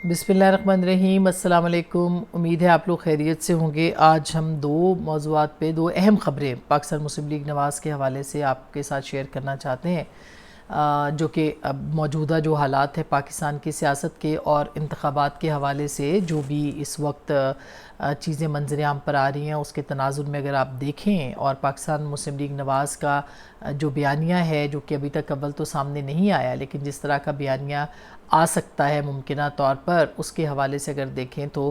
بسم اللہ الرحمن الرحیم۔ السلام علیکم، امید ہے آپ لوگ خیریت سے ہوں گے۔ آج ہم دو موضوعات پہ دو اہم خبریں پاکستان مسلم لیگ نواز کے حوالے سے آپ کے ساتھ شیئر کرنا چاہتے ہیں، جو کہ اب موجودہ جو حالات ہیں پاکستان کی سیاست کے اور انتخابات کے حوالے سے جو بھی اس وقت چیزیں منظر عام پر آ رہی ہیں، اس کے تناظر میں اگر آپ دیکھیں اور پاکستان مسلم لیگ نواز کا جو بیانیہ ہے، جو کہ ابھی تک اول تو سامنے نہیں آیا، لیکن جس طرح کا بیانیہ آ سکتا ہے ممکنہ طور پر، اس کے حوالے سے اگر دیکھیں تو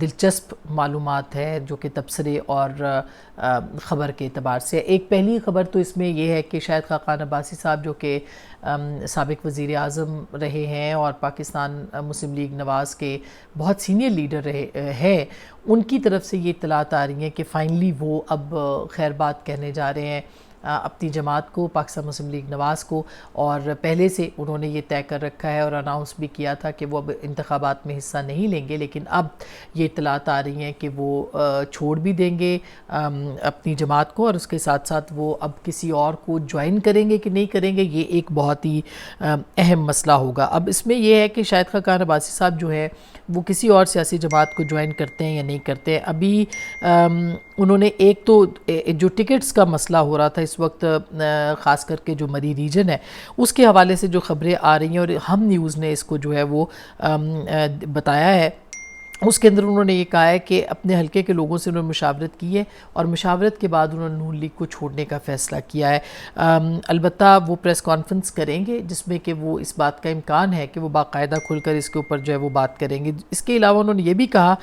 دلچسپ معلومات ہے جو کہ تبصرے اور خبر کے اعتبار سے۔ ایک پہلی خبر تو اس میں یہ ہے کہ شاہد خاقان عباسی صاحب، جو کہ سابق وزیر اعظم رہے ہیں اور پاکستان مسلم لیگ نواز کے بہت سینئر لیڈر رہے ہیں، ان کی طرف سے یہ اطلاعات آ رہی ہیں کہ فائنلی وہ اب خیر بات کہنے جا رہے ہیں اپنی جماعت کو، پاکستان مسلم لیگ نواز کو، اور پہلے سے انہوں نے یہ طے کر رکھا ہے اور اناؤنس بھی کیا تھا کہ وہ اب انتخابات میں حصہ نہیں لیں گے، لیکن اب یہ اطلاعات آ رہی ہیں کہ وہ چھوڑ بھی دیں گے اپنی جماعت کو، اور اس کے ساتھ ساتھ وہ اب کسی اور کو جوائن کریں گے کہ نہیں کریں گے، یہ ایک بہت ہی اہم مسئلہ ہوگا۔ اب اس میں یہ ہے کہ شاہد خاقان عباسی صاحب جو ہے وہ کسی اور سیاسی جماعت کو جوائن کرتے ہیں یا نہیں کرتے ہیں۔ ابھی انہوں نے ایک تو جو ٹکٹس کا مسئلہ ہو رہا تھا اس وقت، خاص کر کے جو مری ریجن ہے اس کے حوالے سے جو خبریں آ رہی ہیں، اور ہم نیوز نے اس کو جو ہے وہ بتایا ہے، اس کے اندر انہوں نے یہ کہا ہے کہ اپنے حلقے کے لوگوں سے انہوں نے مشاورت کی ہے اور مشاورت کے بعد انہوں نے نون لیگ کو چھوڑنے کا فیصلہ کیا ہے۔ البتہ وہ پریس کانفرنس کریں گے جس میں کہ وہ اس بات کا امکان ہے کہ وہ باقاعدہ کھل کر اس کے اوپر جو ہے وہ بات کریں گے۔ اس کے علاوہ انہوں نے یہ بھی کہا،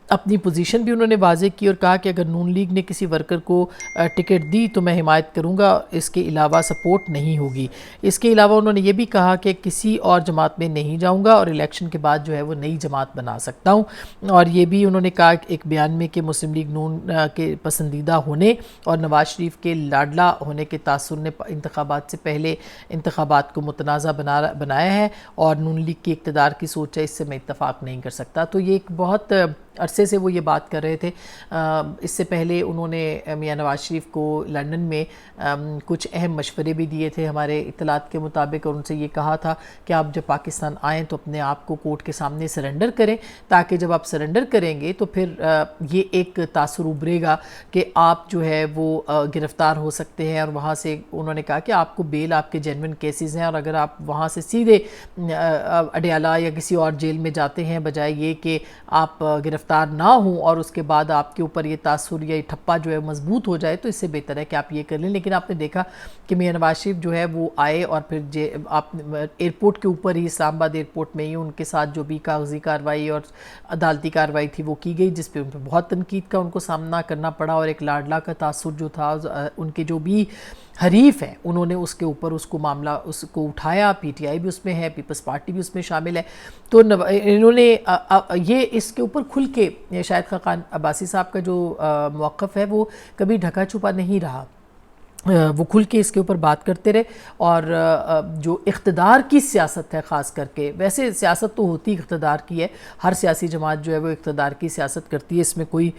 اپنی پوزیشن بھی انہوں نے واضح کی اور کہا کہ اگر نون لیگ نے کسی ورکر کو ٹکٹ دی تو میں حمایت کروں گا، اس کے علاوہ سپورٹ نہیں ہوگی۔ اس کے علاوہ انہوں نے یہ بھی کہا کہ کسی اور جماعت میں نہیں جاؤں گا اور الیکشن کے بعد جو ہے وہ نئی جماعت بنا سکتا ہوں، اور یہ بھی انہوں نے کہا ایک بیان میں کہ مسلم لیگ نون کے پسندیدہ ہونے اور نواز شریف کے لاڈلا ہونے کے تاثر نے انتخابات سے پہلے انتخابات کو متنازع بنایا ہے، اور نون لیگ کی اقتدار کی سوچ ہے، اس سے میں اتفاق نہیں کر سکتا۔ تو یہ ایک بہت عرصے سے وہ یہ بات کر رہے تھے۔ اس سے پہلے انہوں نے میاں نواز شریف کو لندن میں کچھ اہم مشورے بھی دیے تھے ہمارے اطلاعات کے مطابق، اور ان سے یہ کہا تھا کہ آپ جب پاکستان آئیں تو اپنے آپ کو کورٹ کے سامنے سرنڈر کریں، تاکہ جب آپ سرنڈر کریں گے تو پھر یہ ایک تاثر ابھرے گا کہ آپ جو ہے وہ گرفتار ہو سکتے ہیں، اور وہاں سے انہوں نے کہا کہ آپ کو بیل، آپ کے جینوئن کیسز ہیں، اور اگر آپ وہاں سے سیدھے اڈیالہ یا کسی اور جیل میں جاتے ہیں بجائے یہ کہ آپ گرفتار نہ ہوں اور اس کے بعد آپ کے اوپر یہ تاثر یا یہ ٹھپا جو ہے مضبوط ہو جائے، تو اس سے بہتر ہے کہ آپ یہ کر لیں۔ لیکن آپ نے دیکھا کہ میاں نواز شریف جو ہے وہ آئے اور پھر آپ ایئرپورٹ کے اوپر ہی، اسلام آباد ایئرپورٹ میں ہی ان کے ساتھ جو بھی کاغذی کارروائی اور عدالتی کارروائی تھی وہ کی گئی، جس پہ ان پہ بہت تنقید کا ان کو سامنا کرنا پڑا، اور ایک لاڈلا کا تاثر جو تھا ان کے جو بھی حریف ہیں انہوں نے اس کے اوپر اس کو معاملہ اس کو اٹھایا۔ پی ٹی آئی بھی اس میں ہے، پیپلز پارٹی بھی اس میں شامل ہے، تو انہوں نے یہ اس کے اوپر کھل کے شاہد خاقان عباسی صاحب کا جو موقف ہے وہ کبھی ڈھکا چھپا نہیں رہا، وہ کھل کے اس کے اوپر بات کرتے رہے، اور جو اقتدار کی سیاست ہے خاص کر کے، ویسے سیاست تو ہوتی اقتدار کی ہے، ہر سیاسی جماعت جو ہے وہ اقتدار کی سیاست کرتی ہے، اس میں کوئی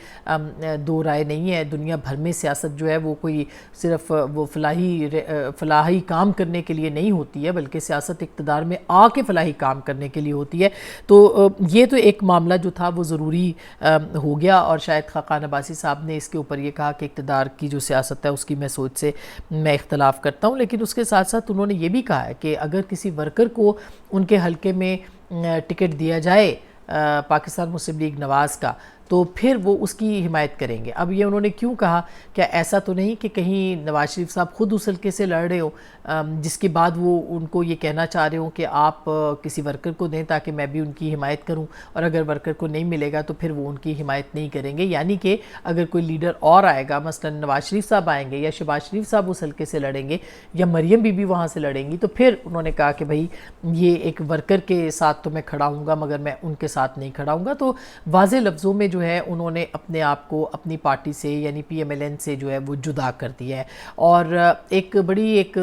دو رائے نہیں ہے۔ دنیا بھر میں سیاست جو ہے وہ کوئی صرف وہ فلاحی کام کرنے کے لیے نہیں ہوتی ہے، بلکہ سیاست اقتدار میں آ کے فلاحی کام کرنے کے لیے ہوتی ہے۔ تو یہ تو ایک معاملہ جو تھا وہ ضروری ہو گیا، اور شاہد خاقان عباسی صاحب نے اس کے اوپر یہ کہا کہ اقتدار کی جو سیاست ہے اس کی میں سوچ سے میں اختلاف کرتا ہوں، لیکن اس کے ساتھ ساتھ انہوں نے یہ بھی کہا ہے کہ اگر کسی ورکر کو ان کے حلقے میں ٹکٹ دیا جائے پاکستان مسلم لیگ نواز کا، تو پھر وہ اس کی حمایت کریں گے۔ اب یہ انہوں نے کیوں کہا؟ کیا ایسا تو نہیں کہ کہیں نواز شریف صاحب خود اس حلقے سے لڑ رہے ہوں، جس کے بعد وہ ان کو یہ کہنا چاہ رہے ہوں کہ آپ کسی ورکر کو دیں تاکہ میں بھی ان کی حمایت کروں، اور اگر ورکر کو نہیں ملے گا تو پھر وہ ان کی حمایت نہیں کریں گے؟ یعنی کہ اگر کوئی لیڈر اور آئے گا، مثلا نواز شریف صاحب آئیں گے یا شہباز شریف صاحب اس حلقے سے لڑیں گے یا مریم بی بی وہاں سے لڑیں گی، تو پھر انہوں نے کہا کہ بھائی یہ ایک ورکر کے ساتھ تو میں کھڑا ہوں گا مگر میں ان کے ساتھ نہیں کھڑا ہوں گا۔ تو واضح لفظوں میں جو ہے انہوں نے اپنے آپ کو اپنی پارٹی سے یعنی پی ایم ایل این سے جو ہے وہ جدا کر دیا ہے، اور ایک بڑی ایک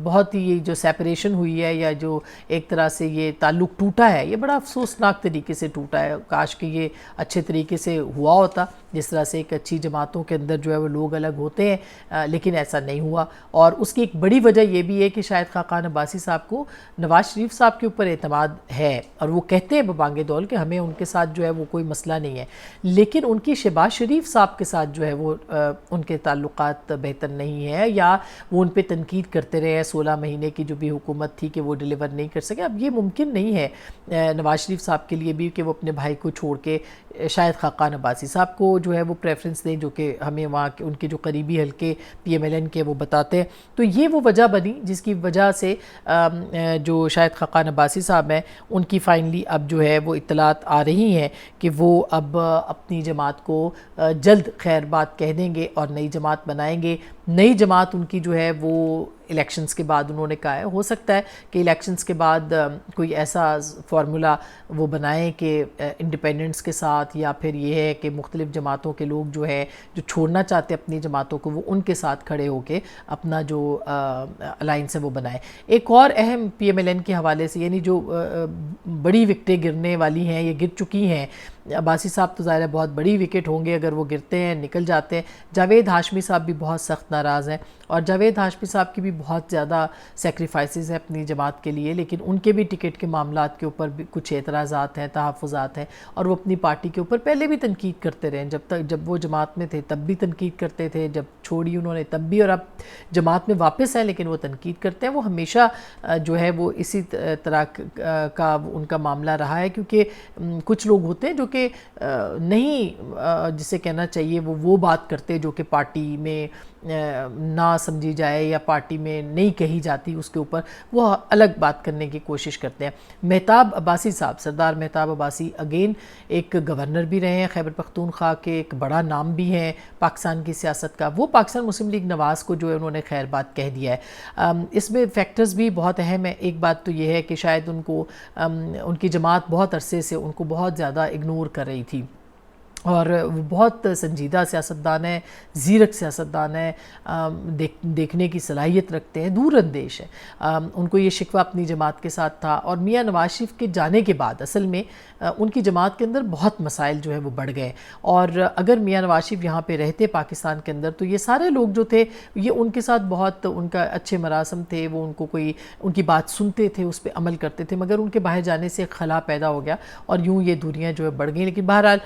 بہت ہی جو سیپریشن ہوئی ہے یا جو ایک طرح سے یہ تعلق ٹوٹا ہے، یہ بڑا افسوسناک طریقے سے ٹوٹا ہے۔ کاش کہ یہ اچھے طریقے سے ہوا ہوتا، جس طرح سے ایک اچھی جماعتوں کے اندر جو ہے وہ لوگ الگ ہوتے ہیں، لیکن ایسا نہیں ہوا۔ اور اس کی ایک بڑی وجہ یہ بھی ہے کہ شاہد خاقان عباسی صاحب کو نواز شریف صاحب کے اوپر اعتماد ہے، اور وہ کہتے ہیں ببانگ دول کہ ہمیں ان کے ساتھ جو ہے وہ کوئی مسئلہ نہیں ہے، لیکن ان کی شہباز شریف صاحب کے ساتھ جو ہے وہ ان کے تعلقات بہتر نہیں ہیں، یا وہ ان پہ تنقید کرتے رہے ہیں 16 مہینے کی جو بھی حکومت تھی کہ وہ ڈیلیور نہیں کر سکے۔ اب یہ ممکن نہیں ہے نواز شریف صاحب کے لیے بھی کہ وہ اپنے بھائی کو چھوڑ کے شاہد خاقان عباسی صاحب کو جو ہے وہ پریفرنس دیں، جو کہ ہمیں وہاں کے ان کے جو قریبی حلقے پی ایم ایل این کے وہ بتاتے ہیں۔ تو یہ وہ وجہ بنی جس کی وجہ سے جو شاہد خاقان عباسی صاحب ہیں ان کی فائنلی اب جو ہے وہ اطلاعات آ رہی ہیں کہ وہ اب اپنی جماعت کو جلد خیر بات کہہ دیں گے اور نئی جماعت بنائیں گے۔ نئی جماعت ان کی جو ہے وہ الیکشنز کے بعد انہوں نے کہا ہے، ہو سکتا ہے کہ الیکشنز کے بعد کوئی ایسا فارمولا وہ بنائیں کہ انڈیپینڈنٹس کے ساتھ، یا پھر یہ ہے کہ مختلف جماعتوں کے لوگ جو ہے جو چھوڑنا چاہتے اپنی جماعتوں کو، وہ ان کے ساتھ کھڑے ہو کے اپنا جو الائنس ہے وہ بنائیں۔ ایک اور اہم پی ایم ایل این کے حوالے سے، یعنی جو بڑی وکٹیں گرنے والی ہیں یا گر چکی ہیں، عباسی صاحب تو ظاہر ہے بہت بڑی وکٹ ہوں گے اگر وہ گرتے ہیں، نکل جاتے ہیں۔ جاوید ہاشمی صاحب بھی بہت سخت ناراض ہیں، اور جاوید ہاشمی صاحب کی بھی بہت زیادہ سیکریفائسز ہیں اپنی جماعت کے لیے، لیکن ان کے بھی ٹکٹ کے معاملات کے اوپر بھی کچھ اعتراضات ہیں، تحفظات ہیں، اور وہ اپنی پارٹی کے اوپر پہلے بھی تنقید کرتے رہے، جب وہ جماعت میں تھے تب بھی تنقید کرتے تھے، جب چھوڑی انہوں نے تب بھی، اور اب جماعت میں واپس ہیں لیکن وہ تنقید کرتے ہیں۔ وہ ہمیشہ جو ہے وہ اسی طرح کا ان کا معاملہ رہا ہے، کیونکہ کچھ لوگ ہوتے ہیں جو کہ نہیں جسے کہنا چاہیے وہ بات کرتے جو کہ پارٹی میں نہ سمجھی جائے یا پارٹی میں نہیں کہی جاتی، اس کے اوپر وہ الگ بات کرنے کی کوشش کرتے ہیں۔ مہتاب عباسی صاحب، سردار مہتاب عباسی اگین ایک گورنر بھی رہے ہیں خیبر پختونخوا کے، ایک بڑا نام بھی ہیں پاکستان کی سیاست کا، وہ پاکستان مسلم لیگ نواز کو جو ہے انہوں نے خیر بات کہہ دیا ہے۔ اس میں فیکٹرز بھی بہت اہم ہیں۔ ایک بات تو یہ ہے کہ شاید ان کی جماعت بہت عرصے سے ان کو بہت زیادہ اگنور کر رہی تھی، اور وہ بہت سنجیدہ سیاستدان ہیں، زیرک سیاستدان ہیں، دیکھنے کی صلاحیت رکھتے ہیں، دور اندیش ہے۔ ان کو یہ شکوہ اپنی جماعت کے ساتھ تھا، اور میاں نواز شریف کے جانے کے بعد اصل میں ان کی جماعت کے اندر بہت مسائل جو ہے وہ بڑھ گئے، اور اگر میاں نواز شریف یہاں پہ رہتے پاکستان کے اندر تو یہ سارے لوگ جو تھے یہ ان کے ساتھ بہت ان کا اچھے مراسم تھے، وہ ان کی بات سنتے تھے، اس پہ عمل کرتے تھے، مگر ان کے باہر جانے سے خلا پیدا ہو گیا اور یوں یہ دوریاں جو ہے بڑھ گئیں۔ لیکن بہرحال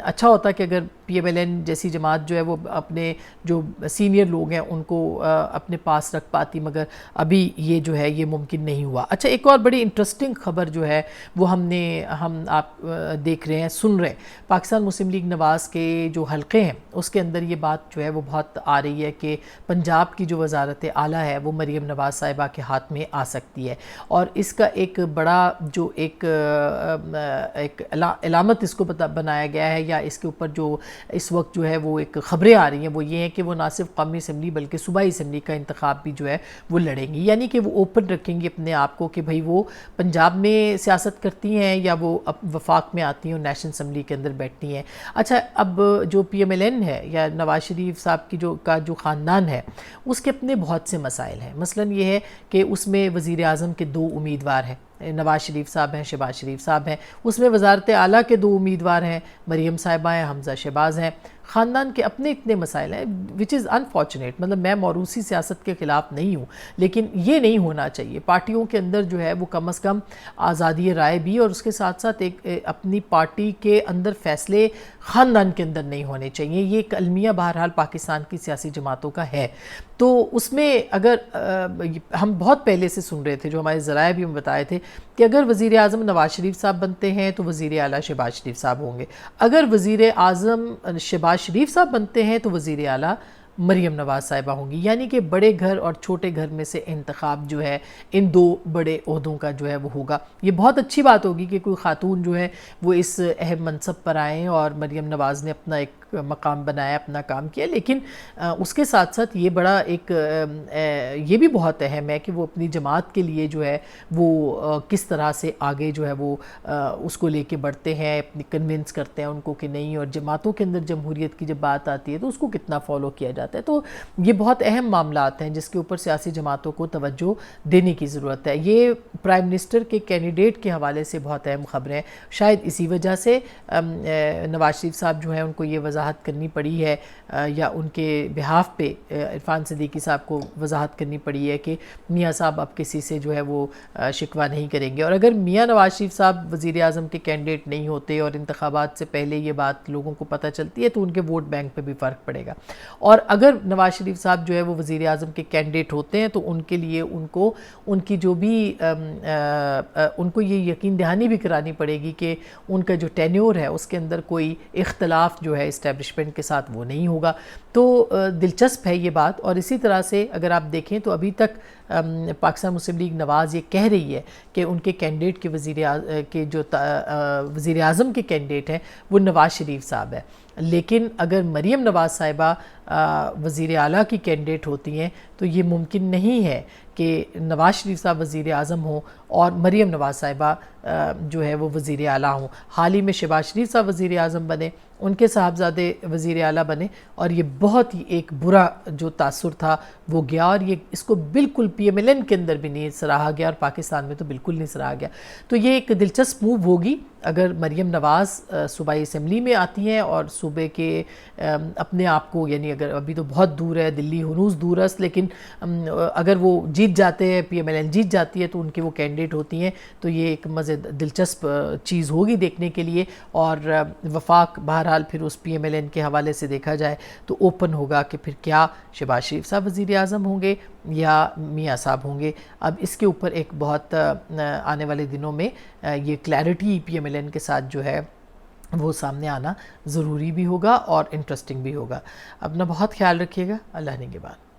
اچھا ہوتا کہ اگر پی ایم ایل این جیسی جماعت جو ہے وہ اپنے جو سینئر لوگ ہیں ان کو اپنے پاس رکھ پاتی، مگر ابھی یہ جو ہے یہ ممکن نہیں ہوا۔ اچھا، ایک اور بڑی انٹرسٹنگ خبر جو ہے وہ ہم آپ دیکھ رہے ہیں، سن رہے ہیں، پاکستان مسلم لیگ نواز کے جو حلقے ہیں اس کے اندر یہ بات جو ہے وہ بہت آ رہی ہے کہ پنجاب کی جو وزارت اعلیٰ ہے وہ مریم نواز صاحبہ کے ہاتھ میں آ سکتی ہے، اور اس کا ایک بڑا جو ایک علامت اس کو بنایا گیا ہے، یا اس کے اوپر جو اس وقت جو ہے وہ ایک خبریں آ رہی ہیں وہ یہ ہیں کہ وہ نہ صرف قومی اسمبلی بلکہ صوبائی اسمبلی کا انتخاب بھی جو ہے وہ لڑیں گی، یعنی کہ وہ اوپن رکھیں گی اپنے آپ کو کہ بھئی وہ پنجاب میں سیاست کرتی ہیں یا وہ وفاق میں آتی ہیں اور نیشنل اسمبلی کے اندر بیٹھتی ہیں۔ اچھا، اب جو پی ایم ایل این ہے یا نواز شریف صاحب کی جو خاندان ہے اس کے اپنے بہت سے مسائل ہیں، مثلاً یہ ہے کہ اس میں وزیر اعظم کے 2 امیدوار ہیں، نواز شریف صاحب ہیں، شہباز شریف صاحب ہیں، اس میں وزارت اعلیٰ کے 2 امیدوار ہیں، مریم صاحبہ ہیں، حمزہ شہباز ہیں۔ خاندان کے اپنے اتنے مسائل ہیں وچ از انفارچونیٹ، مطلب میں موروثی سیاست کے خلاف نہیں ہوں، لیکن یہ نہیں ہونا چاہیے۔ پارٹیوں کے اندر جو ہے وہ کم از کم آزادی رائے بھی، اور اس کے ساتھ ساتھ ایک اپنی پارٹی کے اندر فیصلے خاندان کے اندر نہیں ہونے چاہیے۔ یہ ایک المیہ بہرحال پاکستان کی سیاسی جماعتوں کا ہے، تو اس میں اگر ہم بہت پہلے سے سن رہے تھے، جو ہمارے ذرائع بھی ہم بتائے تھے کہ اگر وزیر اعظم نواز شریف صاحب بنتے ہیں تو وزیر اعلیٰ شہباز شریف صاحب ہوں گے، اگر وزیر اعظم شہباز شریف صاحب بنتے ہیں تو وزیر اعلیٰ مریم نواز صاحبہ ہوں گی، یعنی کہ بڑے گھر اور چھوٹے گھر میں سے انتخاب جو ہے ان 2 بڑے عہدوں کا جو ہے وہ ہوگا۔ یہ بہت اچھی بات ہوگی کہ کوئی خاتون جو ہے وہ اس اہم منصب پر آئیں، اور مریم نواز نے اپنا ایک مقام بنایا، اپنا کام کیا، لیکن اس کے ساتھ ساتھ یہ بڑا ایک یہ بھی بہت اہم ہے کہ وہ اپنی جماعت کے لیے جو ہے وہ کس طرح سے آگے جو ہے وہ اس کو لے کے بڑھتے ہیں، اپنی کنونس کرتے ہیں ان کو کہ نہیں، اور جماعتوں کے اندر جمہوریت کی جب بات آتی ہے تو اس کو کتنا فالو کیا جاتا ہے۔ تو یہ بہت اہم معاملات ہیں جس کے اوپر سیاسی جماعتوں کو توجہ دینے کی ضرورت ہے۔ یہ پرائم منسٹر کے کینڈیڈیٹ کے حوالے سے بہت اہم خبریں ہیں، شاید اسی وجہ سے نواز شریف صاحب جو ہیں ان کو یہ وضاحت وضاحت کرنی پڑی ہے یا ان کے بہاف پہ عرفان صدیقی صاحب کو وضاحت کرنی پڑی ہے کہ میاں صاحب اب کسی سے جو ہے وہ شکوہ نہیں کریں گے. اور اگر میاں نواز شریف صاحب وزیر اعظم کے کینڈیڈیٹ نہیں ہوتے اور انتخابات سے پہلے یہ بات لوگوں کو پتہ چلتی ہے تو ان کے ووٹ بینک پہ بھی فرق پڑے گا. اور اگر نواز شریف صاحب جو ہے وہ وزیر اعظم کے کینڈیڈیٹ ہوتے ہیں تو ان کے لیے ان کی جو بھی ان کو یہ یقین دہانی بھی کرانی پڑے گی کہ ان کا جو ٹینیور ہے اس کے اندر کوئی اختلاف جو ہے اسٹیبلشمنٹ کے ساتھ وہ نہیں ہوگا. تو دلچسپ ہے یہ بات. اور اسی طرح سے اگر آپ دیکھیں تو ابھی تک پاکستان مسلم لیگ نواز یہ کہہ رہی ہے کہ ان کے کینڈیڈیٹ کے جو وزیر اعظم کے کینڈیڈیٹ ہیں وہ نواز شریف صاحب ہے. لیکن اگر مریم نواز صاحبہ وزیر اعلیٰ کی کینڈیڈیٹ ہوتی ہیں تو یہ ممکن نہیں ہے کہ نواز شریف صاحب وزیر اعظم ہوں اور مریم نواز صاحبہ جو ہے وہ وزیر اعلیٰ ہوں. حال ہی میں شہباز شریف صاحب وزیر اعظم بنے, ان کے صاحبزادے وزیر اعلیٰ بنے اور یہ بہت ہی ایک برا جو تاثر تھا وہ گیا اور یہ اس کو بالکل پی ایم ایل این کے اندر بھی نہیں سراہا گیا اور پاکستان میں تو بالکل نہیں سراہا گیا. تو یہ ایک دلچسپ موو ہوگی اگر مریم نواز صوبائی اسمبلی میں آتی ہیں اور صوبے کے اپنے آپ کو, یعنی اگر ابھی تو بہت دور ہے, دلی ہنوز دور ہے, لیکن اگر وہ جیت جاتے ہیں, پی ایم ایل این جیت جاتی ہے تو ان کے وہ کینڈیڈیٹ ہوتی ہیں تو یہ ایک دلچسپ چیز ہوگی دیکھنے کے لیے. اور وفاق بہرحال پھر اس پی ایم ایل این کے حوالے سے دیکھا جائے تو اوپن ہوگا کہ پھر کیا شہباز شریف صاحب وزیر اعظم ہوں گے یا میاں صاحب ہوں گے. اب اس کے اوپر ایک بہت آنے والے دنوں میں یہ clarity P M L N کے ساتھ جو ہے وہ سامنے آنا ضروری بھی ہوگا اور انٹرسٹنگ بھی ہوگا. اپنا بہت خیال رکھیے گا. اللہ نگہبان.